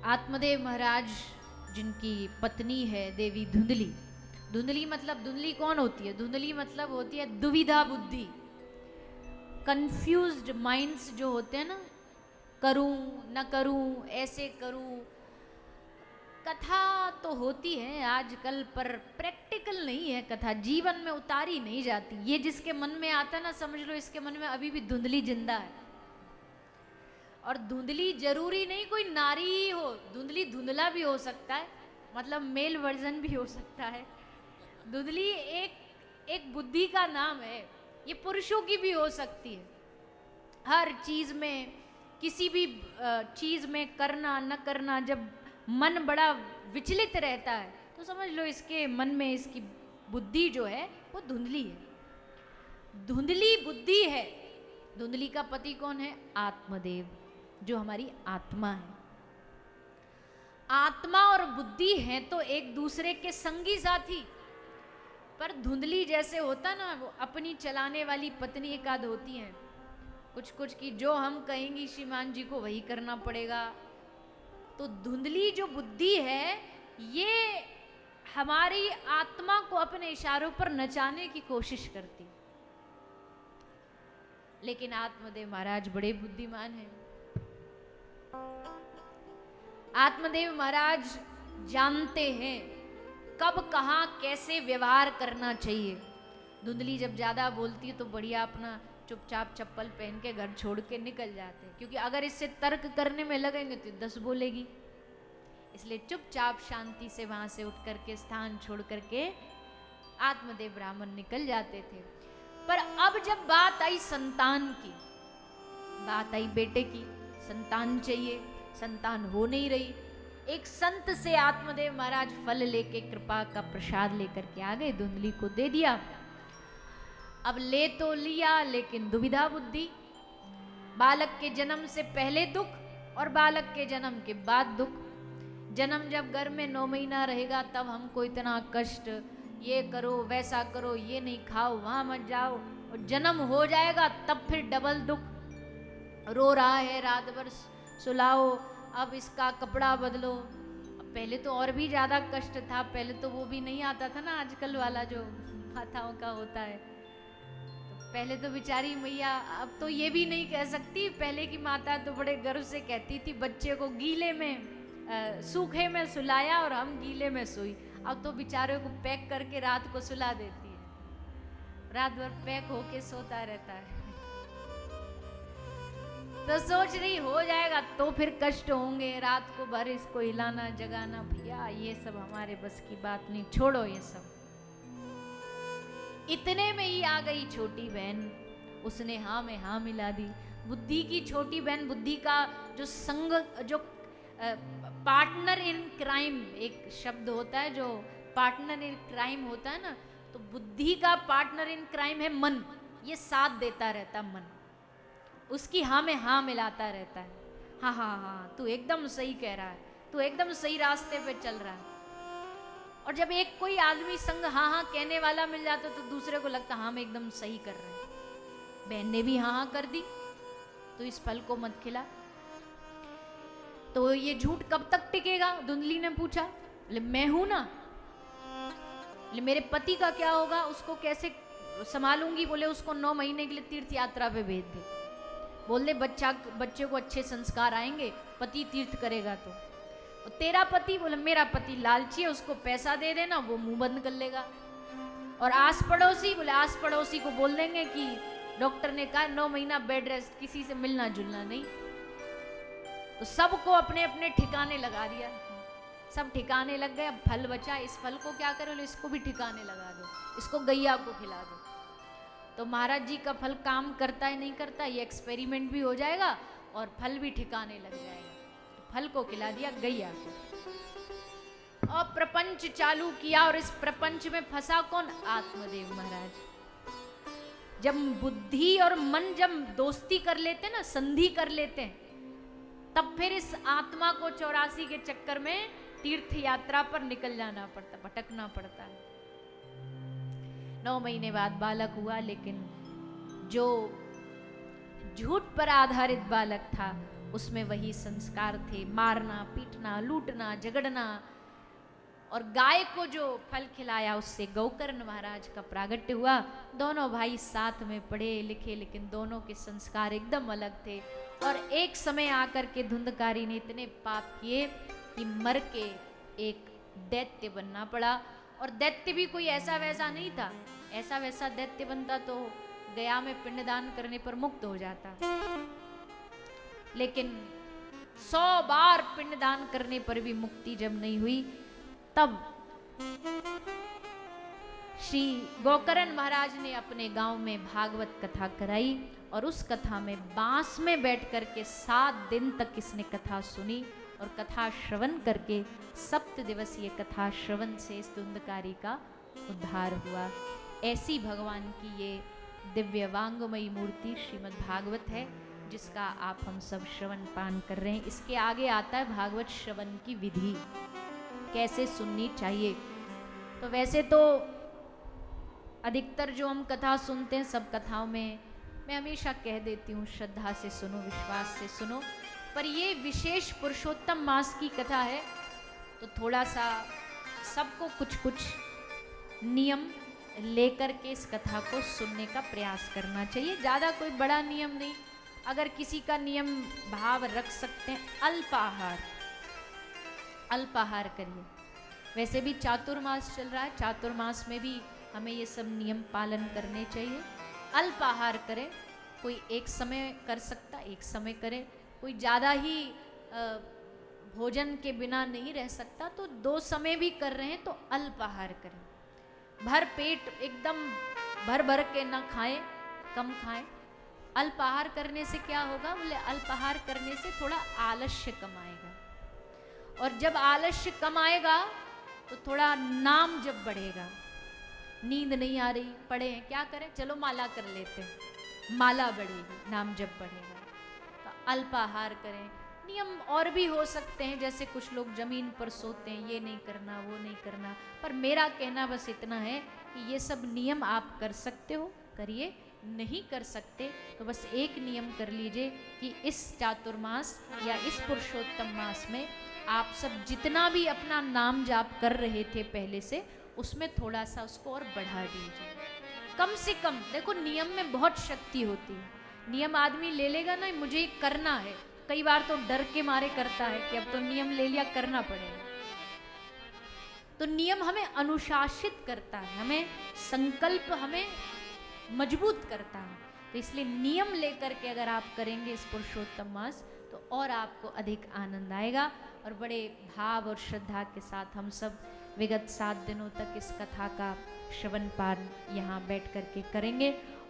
आत्मदेव महाराज जिनकी पत्नी है देवी धुंधली। धुंधली मतलब धुंधली कौन होती है? धुंधली मतलब होती है दुविधा बुद्धि, कंफ्यूज्ड माइंड्स जो होते हैं ना, करूं न करूं, ऐसे करूं। कथा तो होती है आजकल पर प्रैक्टिकल नहीं है कथा, जीवन में उतारी नहीं जाती। ये जिसके मन में आता ना, समझ लो इसके मन में अभी भी धुंधली जिंदा है। और धुंधली जरूरी नहीं कोई नारी ही हो, धुंधली धुंधला भी हो सकता है, मतलब मेल वर्जन भी हो सकता है। धुंधली एक बुद्धि का नाम है, ये पुरुषों की भी हो सकती है। हर चीज में, किसी भी चीज में करना न करना, जब मन बड़ा विचलित रहता है तो समझ लो इसके मन में इसकी बुद्धि जो है वो धुंधली है, धुंधली बुद्धि है। धुंधली का पति कौन है? आत्मदेव, जो हमारी आत्मा है। आत्मा और बुद्धि है तो एक दूसरे के संगी साथी। पर धुंधली जैसे होता ना, वो अपनी चलाने वाली पत्नी एक आध होती है, कुछ कुछ की जो हम कहेंगी श्रीमान जी को वही करना पड़ेगा। तो धुंधली जो बुद्धि है ये हमारी आत्मा को अपने इशारों पर नचाने की कोशिश करती। लेकिन आत्मदेव महाराज बड़े बुद्धिमान हैं। आत्मदेव महाराज जानते हैं कब कहाँ कैसे व्यवहार करना चाहिए। धुंधली जब ज्यादा बोलती है तो बढ़िया अपना चुपचाप चप्पल पहन के घर छोड़ के निकल जाते हैं, क्योंकि अगर इससे तर्क करने में लगेंगे तो 10 बोलेगी। इसलिए चुपचाप शांति से वहां से उठ करके स्थान छोड़ करके आत्मदेव ब्राह्मण निकल जाते थे। पर अब जब बात आई संतान की, बात आई बेटे की, संतान चाहिए, संतान हो नहीं रही। एक संत से आत्मदेव महाराज फल लेके, कृपा का प्रसाद लेकर के आ गए, धुंधली को दे दिया। अब ले तो लिया लेकिन दुविधा बुद्धि। बालक के जन्म से पहले दुख और बालक के जन्म के बाद दुख। जन्म जब घर में 9 महीना रहेगा तब हमको इतना कष्ट, ये करो वैसा करो, ये नहीं खाओ वहां मत जाओ, और जन्म हो जाएगा तब फिर डबल दुख। रो रहा है रात भर, सुलाओ, अब इसका कपड़ा बदलो। अब पहले तो और भी ज्यादा कष्ट था, पहले तो वो भी नहीं आता था ना आजकल वाला जो माताओं का होता है। पहले तो बेचारी मैया, अब तो ये भी नहीं कह सकती, पहले की माता तो बड़े गर्व से कहती थी बच्चे को गीले में सूखे में सुलाया और हम गीले में सोई। अब तो बेचारे को पैक करके रात को सुला देती है, रात भर पैक होके सोता रहता है। तो सोच रही हो जाएगा तो फिर कष्ट होंगे, रात को भर इसको हिलाना जगाना, भैया ये सब हमारे बस की बात नहीं, छोड़ो ये सब। इतने में ही आ गई छोटी बहन, उसने हाँ में हाँ मिला दी। बुद्धि की छोटी बहन, बुद्धि का जो संग, जो पार्टनर इन क्राइम एक शब्द होता है, जो पार्टनर इन क्राइम होता है ना, तो बुद्धि का पार्टनर इन क्राइम है मन। ये साथ देता रहता मन, उसकी हाँ में हाँ मिलाता रहता है। हाँ हाँ हाँ तू एकदम सही कह रहा है, तू एकदम सही रास्ते पे चल रहा है। और जब एक कोई आदमी संग हाँ हाँ कहने वाला मिल जाता तो दूसरे को लगता हाँ मैं एकदम सही कर रहे हैं। बहन ने भी हाँ हाँ कर दी, तो इस फल को मत खिला। तो ये झूठ कब तक टिकेगा? धुंधली ने पूछा। बोले मैं हूं ना, बोले मेरे पति का क्या होगा, उसको कैसे संभालूंगी? बोले उसको 9 महीने के लिए तीर्थ यात्रा पे भेज दे। बोल दे बच्चे को अच्छे संस्कार आएंगे, पति तीर्थ करेगा तो। तेरा पति? बोले मेरा पति लालची है, उसको पैसा दे देना, वो मुंह बंद कर लेगा। और आस पड़ोसी? बोले आस पड़ोसी को बोल देंगे कि डॉक्टर ने कहा 9 महीना बेड रेस्ट, किसी से मिलना जुलना नहीं। तो सबको अपने अपने ठिकाने लगा दिया, सब ठिकाने लग गए। अब फल बचा, इस फल को क्या करो, इसको भी ठिकाने लगा दो, इसको गैया को खिला दो। तो महाराज जी का फल काम करता है नहीं करता, ये एक्सपेरिमेंट भी हो जाएगा और फल भी ठिकाने लग जाएगा। फल को खिला दिया गैया को, और प्रपंच चालू किया। और इस प्रपंच में फंसा कौन? आत्मदेव महाराज। जब बुद्धि और मन जब दोस्ती कर लेते ना, संधि कर लेते हैं, तब फिर इस आत्मा को 84 के चक्कर में तीर्थ यात्रा पर निकल जाना पड़ता, भटकना पड़ता है। 9 महीने बाद बालक हुआ, लेकिन जो झूठ पर आधारित बालक था उसमें वही संस्कार थे, मारना, पीटना, लूटना, झगड़ना। और गाय को जो फल खिलाया उससे गोकर्ण महाराज का प्रागट्य हुआ। दोनों भाई साथ में पढ़े लिखे, लेकिन दोनों के संस्कार एकदम अलग थे। और एक समय आकर के धुंधकारी ने इतने पाप किए कि मर के एक दैत्य बनना पड़ा। और दैत्य भी कोई ऐसा वैसा नहीं था, ऐसा वैसा दैत्य बनता तो गया में पिंडदान करने पर मुक्त हो जाता, लेकिन 100 बार पिंडदान करने पर भी मुक्ति जब नहीं हुई, तब श्री गोकर्ण महाराज ने अपने गांव में भागवत कथा कराई। और उस कथा में बांस में बैठ करके 7 दिन तक इसने कथा सुनी। और कथा श्रवण करके 7 दिवसीय कथा श्रवण से इस धुंधकारी का उद्धार हुआ। ऐसी भगवान की ये दिव्य वांगमयी मूर्ति श्रीमद् भागवत है, जिसका आप हम सब श्रवण पान कर रहे हैं। इसके आगे आता है भागवत श्रवण की विधि, कैसे सुननी चाहिए। तो वैसे तो अधिकतर जो हम कथा सुनते हैं, सब कथाओं में मैं हमेशा कह देती हूँ, श्रद्धा से सुनो, विश्वास से सुनो। पर ये विशेष पुरुषोत्तम मास की कथा है, तो थोड़ा सा सबको कुछ कुछ नियम लेकर के इस कथा को सुनने का प्रयास करना चाहिए। ज़्यादा कोई बड़ा नियम नहीं। अगर किसी का नियम भाव रख सकते हैं, अल्पाहार, अल्पाहार करिए। वैसे भी चातुर्मास चल रहा है, चातुर्मास में भी हमें ये सब नियम पालन करने चाहिए। अल्पाहार करें, कोई एक समय कर सकता एक समय करे, कोई ज़्यादा ही भोजन के बिना नहीं रह सकता तो 2 समय भी कर रहे हैं तो अल्पाहार करें। भर पेट एकदम भर भर के ना खाएं, कम खाएं। अल्पाहार करने से क्या होगा, बोले अल्पाहार करने से थोड़ा आलस्य कम आएगा, और जब आलस्य कम आएगा तो थोड़ा नाम जब बढ़ेगा। नींद नहीं आ रही, पढ़े हैं, क्या करें, चलो माला कर लेते हैं, माला बढ़ेगी, नाम जब बढ़ेगा। तो अल्पाहार करें। नियम और भी हो सकते हैं, जैसे कुछ लोग जमीन पर सोते हैं, ये नहीं करना वो नहीं करना। पर मेरा कहना बस इतना है कि ये सब नियम आप कर सकते हो, करिए। नहीं कर सकते तो बस एक नियम कर लीजिए कि इस चातुर्मास या इस पुरुषोत्तम मास में आप सब जितना भी अपना नाम जाप कर रहे थे पहले से, उसमें थोड़ा सा उसको और बढ़ा दीजिए। कम से कम देखो, नियम में बहुत शक्ति होती है। नियम आदमी ले लेगा ना, मुझे ये करना है, कई बार तो डर के मारे करता है कि अब तो नियम ले लिया, करना पड़ेगा। तो नियम हमें अनुशासित करता है, हमें संकल्प हमें मजबूत करता है। तो इसलिए नियम लेकर के अगर आप करेंगे इस पुरुषोत्तम मास, तो और आपको अधिक आनंद आएगा। और बड़े भाव और श्रद्धा के साथ हम सब विगत 7 दिनों तक इस कथा का श्रवण पान यहाँ बैठ करके करेंगे।